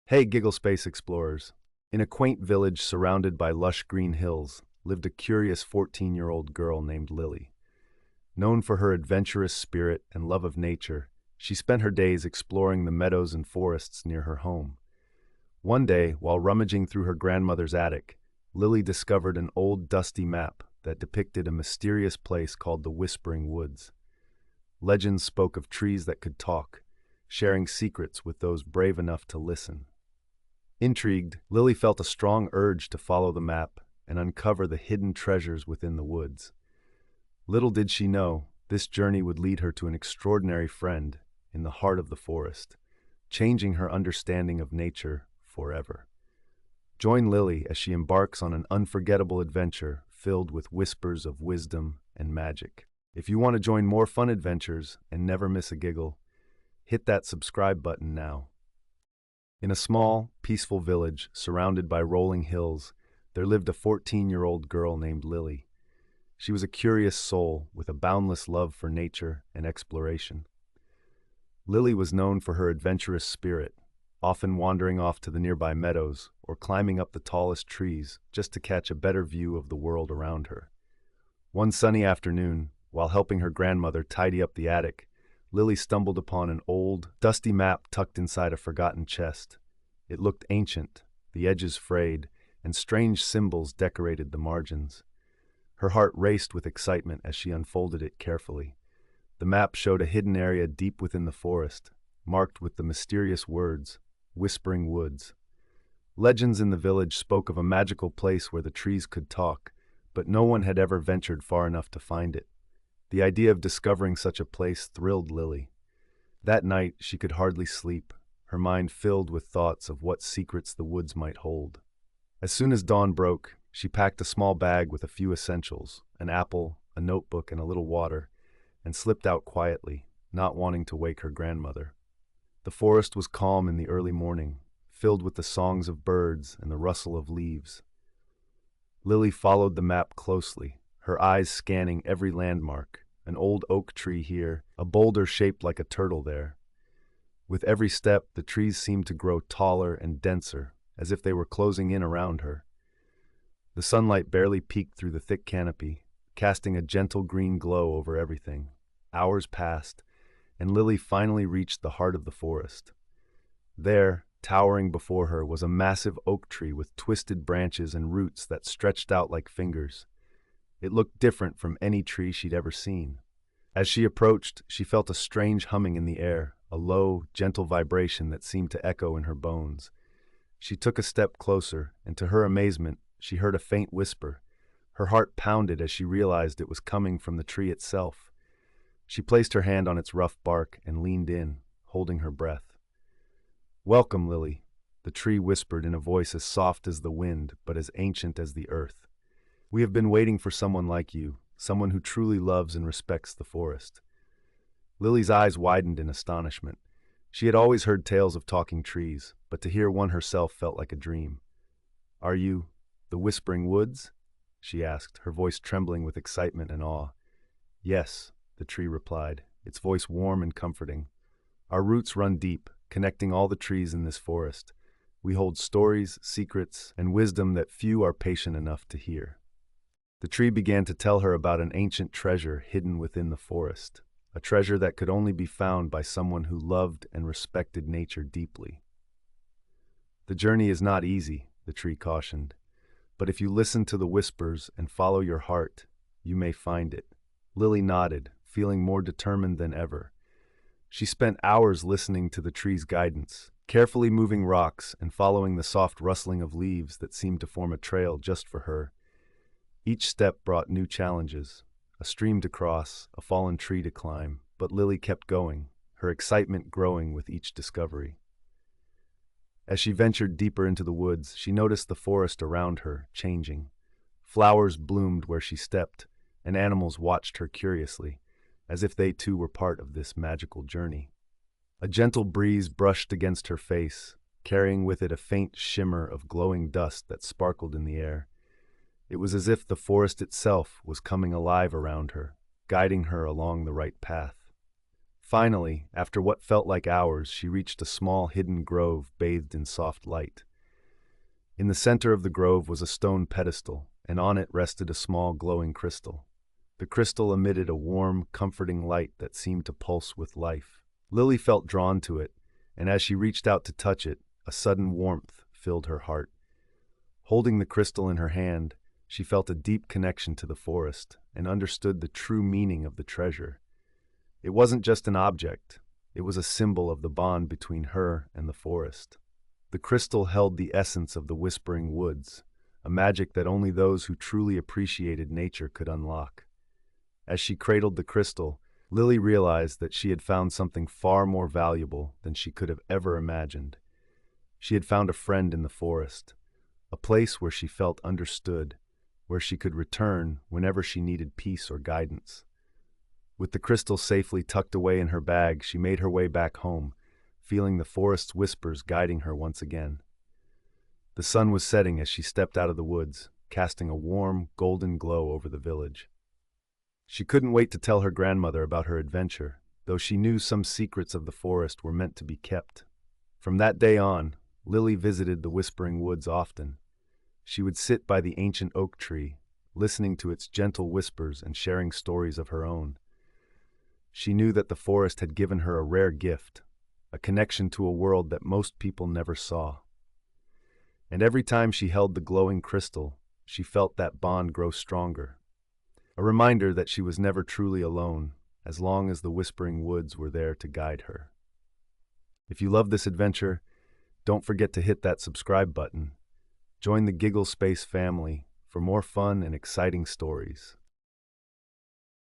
Hey, gigglespace explorers. In a quaint village surrounded by lush green hills lived a curious 14-year-old girl named Lily. Known for her adventurous spirit and love of nature, she spent her days exploring the meadows and forests near her home. One day, while rummaging through her grandmother's attic, Lily discovered an old dusty map that depicted a mysterious place called the Whispering Woods. Legends spoke of trees that could talk, sharing secrets with those brave enough to listen. Intrigued, Lily felt a strong urge to follow the map and uncover the hidden treasures within the woods. Little did she know, this journey would lead her to an extraordinary friend in the heart of the forest, changing her understanding of nature forever. Join Lily as she embarks on an unforgettable adventure filled with whispers of wisdom and magic. If you want to join more fun adventures and never miss a giggle, hit that subscribe button now. In a small, peaceful village surrounded by rolling hills, there lived a 14-year-old girl named Lily. She was a curious soul with a boundless love for nature and exploration. Lily was known for her adventurous spirit, often wandering off to the nearby meadows or climbing up the tallest trees just to catch a better view of the world around her. One sunny afternoon, while helping her grandmother tidy up the attic, Lily stumbled upon an old, dusty map tucked inside a forgotten chest. It looked ancient, the edges frayed, and strange symbols decorated the margins. Her heart raced with excitement as she unfolded it carefully. The map showed a hidden area deep within the forest, marked with the mysterious words, Whispering Woods. Legends in the village spoke of a magical place where the trees could talk, but no one had ever ventured far enough to find it. The idea of discovering such a place thrilled Lily. That night, she could hardly sleep, her mind filled with thoughts of what secrets the woods might hold. As soon as dawn broke, she packed a small bag with a few essentials, an apple, a notebook, and a little water, and slipped out quietly, not wanting to wake her grandmother. The forest was calm in the early morning, filled with the songs of birds and the rustle of leaves. Lily followed the map closely, her eyes scanning every landmark, an old oak tree here, a boulder shaped like a turtle there. With every step, the trees seemed to grow taller and denser, as if they were closing in around her. The sunlight barely peeked through the thick canopy, casting a gentle green glow over everything. Hours passed, and Lily finally reached the heart of the forest. There, towering before her, was a massive oak tree with twisted branches and roots that stretched out like fingers. It looked different from any tree she'd ever seen. As she approached, she felt a strange humming in the air, a low, gentle vibration that seemed to echo in her bones. She took a step closer, and to her amazement, she heard a faint whisper. Her heart pounded as she realized it was coming from the tree itself. She placed her hand on its rough bark and leaned in, holding her breath. "Welcome, Lily," the tree whispered in a voice as soft as the wind, but as ancient as the earth. "We have been waiting for someone like you, someone who truly loves and respects the forest." Lily's eyes widened in astonishment. She had always heard tales of talking trees, but to hear one herself felt like a dream. "Are you the Whispering Woods?" she asked, her voice trembling with excitement and awe. "Yes," the tree replied, its voice warm and comforting. "Our roots run deep, connecting all the trees in this forest. We hold stories, secrets, and wisdom that few are patient enough to hear." The tree began to tell her about an ancient treasure hidden within the forest, a treasure that could only be found by someone who loved and respected nature deeply. "The journey is not easy," the tree cautioned, "but if you listen to the whispers and follow your heart, you may find it." Lily nodded, feeling more determined than ever. She spent hours listening to the tree's guidance, carefully moving rocks and following the soft rustling of leaves that seemed to form a trail just for her. Each step brought new challenges, a stream to cross, a fallen tree to climb, but Lily kept going, her excitement growing with each discovery. As she ventured deeper into the woods, she noticed the forest around her changing. Flowers bloomed where she stepped, and animals watched her curiously, as if they too were part of this magical journey. A gentle breeze brushed against her face, carrying with it a faint shimmer of glowing dust that sparkled in the air. It was as if the forest itself was coming alive around her, guiding her along the right path. Finally, after what felt like hours, she reached a small hidden grove bathed in soft light. In the center of the grove was a stone pedestal, and on it rested a small glowing crystal. The crystal emitted a warm, comforting light that seemed to pulse with life. Lily felt drawn to it, and as she reached out to touch it, a sudden warmth filled her heart. Holding the crystal in her hand, she felt a deep connection to the forest and understood the true meaning of the treasure. It wasn't just an object, it was a symbol of the bond between her and the forest. The crystal held the essence of the Whispering Woods, a magic that only those who truly appreciated nature could unlock. As she cradled the crystal, Lily realized that she had found something far more valuable than she could have ever imagined. She had found a friend in the forest, a place where she felt understood, where she could return whenever she needed peace or guidance. With the crystal safely tucked away in her bag, she made her way back home, feeling the forest's whispers guiding her once again. The sun was setting as she stepped out of the woods, casting a warm, golden glow over the village. She couldn't wait to tell her grandmother about her adventure, though she knew some secrets of the forest were meant to be kept. From that day on, Lily visited the Whispering Woods often. She would sit by the ancient oak tree, listening to its gentle whispers and sharing stories of her own. She knew that the forest had given her a rare gift, a connection to a world that most people never saw. And every time she held the glowing crystal, she felt that bond grow stronger. A reminder that she was never truly alone, as long as the Whispering Woods were there to guide her. If you love this adventure, don't forget to hit that subscribe button. Join the Gigglespace family for more fun and exciting stories.